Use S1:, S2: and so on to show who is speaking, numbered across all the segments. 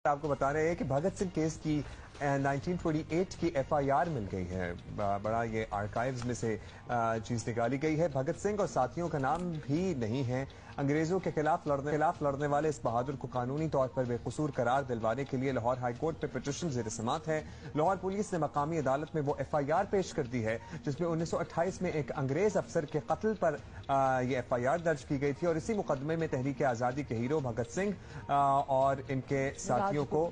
S1: آپ کو بتا رہے ہیں کہ بھگت سنگھ کیس کی 1928 کی FIR مل گئی ہے. بڑا یہ آرکائیوز میں سے چیز نکالی گئی ہے. بھگت سنگھ اور ساتھیوں کا نام بھی نہیں ہے. انگریزوں کے خلاف لڑنے والے اس بہادر کو قانونی طور پر بے قصور قرار دلوانے کے لیے لاہور ہائی کورٹ میں پٹیشن زیر سماعت ہے. لاہور پولیس نے مقامی عدالت میں وہ FIR پیش کر دی ہے جس میں 1928 میں ایک انگریز افسر کے قتل پر یہ FIR درج کی گئی تھی اور اسی مقدمے میں تحریک آزادی کے ہیرو بھگت سنگھ اور ان کے ساتھیوں کو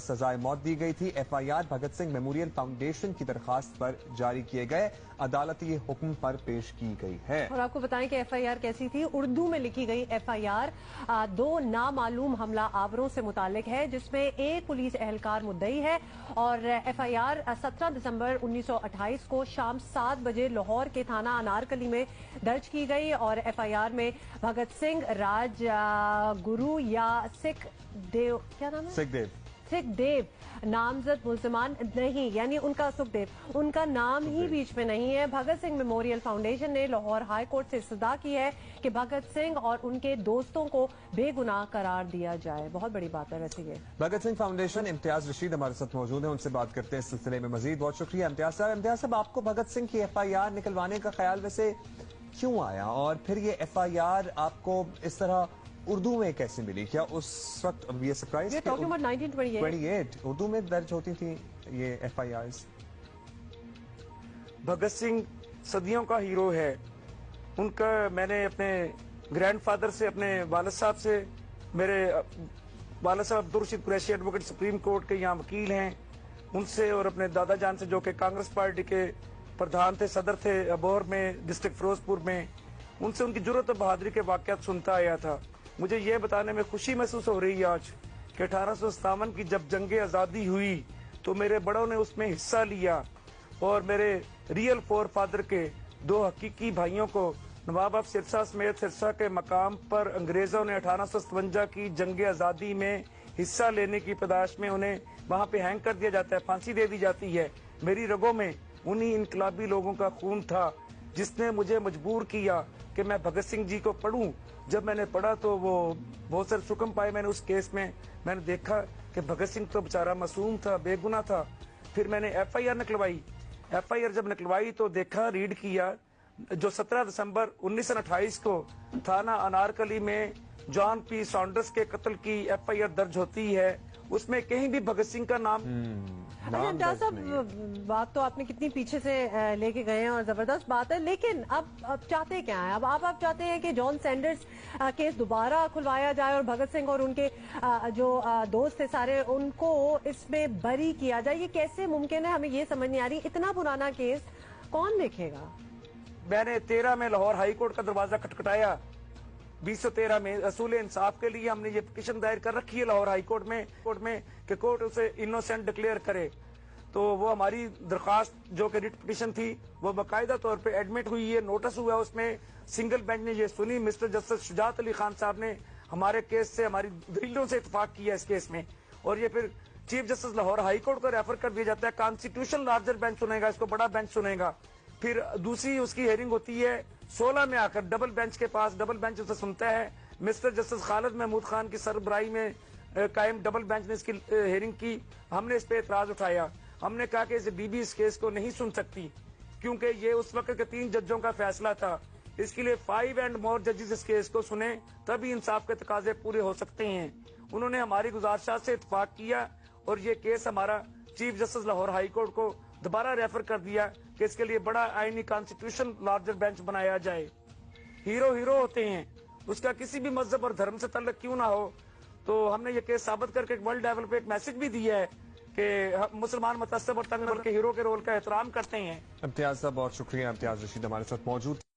S1: سزائے موت دی گئی تھی. FIR Bhagat Singh memorial foundation کی درخواست پر جاری کیے گئے عدالتی حکم پر پیش کی گئی ہے.
S2: اور آپ کو بتائیں کہ FIR کیسی تھی. اردو میں لکھی گئی FIR دو نامعلوم حملہ آوروں سے متعلق ہے جس میں ایک پولیس اہلکار مدعی ہے اور FIR 17 دسمبر 1928 کو شام 7 بجے لاہور کے تھانہ انارکلی میں درج کی گئی اور FIR میں بھگت سنگھ راج گرو یا سکھ دیو کیا نام ہے سکھ دیو نامزد ملزمان نہیں، یعنی ان کا سکھ دیو ان کا نام ہی بیچ میں نہیں ہے. بھگت سنگھ میموریل فاؤنڈیشن نے لاہور ہائی کورٹ سے استدعا کی ہے کہ بھگت سنگھ اور ان کے دوستوں کو بے گناہ قرار دیا جائے. بہت بڑی بات ہے. ویسے یہ
S1: بھگت سنگھ فاؤنڈیشن امتیاز رشید ہمارے ساتھ موجود ہیں، ان سے بات کرتے ہیں اس سلسلے میں مزید. بہت شکریہ امتیاز صاحب. آپ کو بھگت سنگھ کی FIR نکلوانے کا خیال ویسے کیوں آیا اور پھر یہ FIR آپ کو اس طرح اردو میں کیسے ملی؟ کیا اس وقت یہ سرپرائز 1928 اردو میں درج ہوتی تھی یہ FIRs؟
S3: بھگت سنگھ صدیوں کا ہیرو ہے. ان کا میں نے اپنے گرینڈ فادر سے، اپنے والد صاحب سے، میرے والد صاحب Abdul Rashid Qureshi advocate supreme court کے یہاں وکیل ہیں، ان سے اور اپنے دادا جان سے جو کہ کانگریس پارٹی کے پردھان تھے، صدر تھے ابور میں، ڈسٹرکٹ فیروز پور میں، ان سے ان کی جرأت اور بہادری کے واقعات سنتا آیا تھا. مجھے یہ بتانے میں خوشی محسوس ہو رہی ہے آج کہ 1857 کی جب جنگ آزادی ہوئی تو میرے بڑوں نے اس میں حصہ لیا اور میرے ریئل فور فادر کے دو حقیقی بھائیوں کو نواب آف سرسا سمیت سرسا کے مقام پر انگریزوں نے 1857 کی جنگ آزادی میں حصہ لینے کی پاداش میں انہیں وہاں پہ ہینگ کر دیا جاتا ہے، پھانسی دے دی جاتی ہے. میری رگوں میں انہی انقلابی لوگوں کا خون تھا جس نے مجھے مجبور کیا کہ میں بھگت سنگھ جی کو پڑھوں. جب میں نے پڑھا تو وہ بہت سارے سکم پائے میں نے اس کیس میں نے دیکھا کہ بھگت سنگھ تو بیچارہ معصوم تھا، بے گناہ تھا. پھر میں نے FIR نکلوائی. FIR جب نکلوائی تو دیکھا، ریڈ کیا، جو 17 دسمبر 1928 کو تھانہ انارکلی میں جان پی سانڈرس کے قتل کی FIR درج ہوتی ہے، اس میں کہیں بھی بھگت سنگھ کا نام
S2: امتیاز صاحب بات تو آپ نے کتنی پیچھے سے لے کے گئے ہیں اور زبردست بات ہے، لیکن اب چاہتے کیا ہیں؟ اب آپ چاہتے ہیں کہ جان سینڈرز کیس دوبارہ کھلوایا جائے اور بھگت سنگھ اور ان کے جو دوست تھے سارے ان کو اس میں بری کیا جائے. یہ کیسے ممکن ہے؟ ہمیں یہ سمجھ نہیں آ رہی. اتنا پرانا کیس کون دیکھے گا؟
S3: میں نے 13 میں لاہور ہائی کورٹ کا دروازہ کھٹکھٹایا. 2013 میں اصول انصاف کے لیے ہم نے یہ پٹیشن دائر کر رکھی ہے لاہور ہائی کورٹ میں کہ کورٹ اسے انوسینٹ ڈکلیئر کرے. تو وہ ہماری درخواست جو کہ ریٹ پٹیشن تھی وہ باقاعدہ طور پہ ایڈمٹ ہوئی ہے، نوٹس ہوا اس میں. سنگل بینچ نے یہ سنی. مسٹر جسٹس شجاعت علی خان صاحب نے ہمارے کیس سے، ہماری دلیلوں سے اتفاق کیا اس کیس میں، اور یہ پھر chief justice Lahore high court کو ریفر کر دیا جاتا ہے. کانسٹیٹیوشن لارجر بینچ سنے گا اس کو، بڑا بینچ سنے گا. پھر دوسری اس کی ہیئرنگ ہوتی ہے 16 میں آ کر ڈبل بینچ کے پاس. ڈبل بینچ اسے سنتا ہے. مسٹر جسٹس خالد محمود خان کی سربراہی میں قائم ڈبل بینچ نے اس کی ہیئرنگ کی. ہم نے اس پہ اعتراض اٹھایا. ہم نے کہا کہ BB اس کیس کو نہیں سن سکتی کیونکہ یہ اس وقت کے 3 ججوں کا فیصلہ تھا. اس کے لیے 5 اینڈ مور ججز اس کیس کو سنیں تبھی انصاف کے تقاضے پورے ہو سکتے ہیں. انہوں نے ہماری گزارشات سے اتفاق کیا اور یہ کیس ہمارا chief justice Lahore high court کو دوبارہ ریفر کر دیا کہ اس کے لیے بڑا آئینی کانسٹیٹیوشن لارجر بینچ بنایا جائے. ہیرو ہوتے ہیں، اس کا کسی بھی مذہب اور دھرم سے تعلق کیوں نہ ہو. تو ہم نے یہ کیس ثابت کر کے ورلڈ لیول پہ ایک میسج بھی دیا ہے کہ مسلمان متعصب اور تنگ کے ہیرو کے رول کا احترام کرتے ہیں.
S1: امتیاز صاحب بہت شکریہ. امتیاز رشید ہمارے ساتھ موجود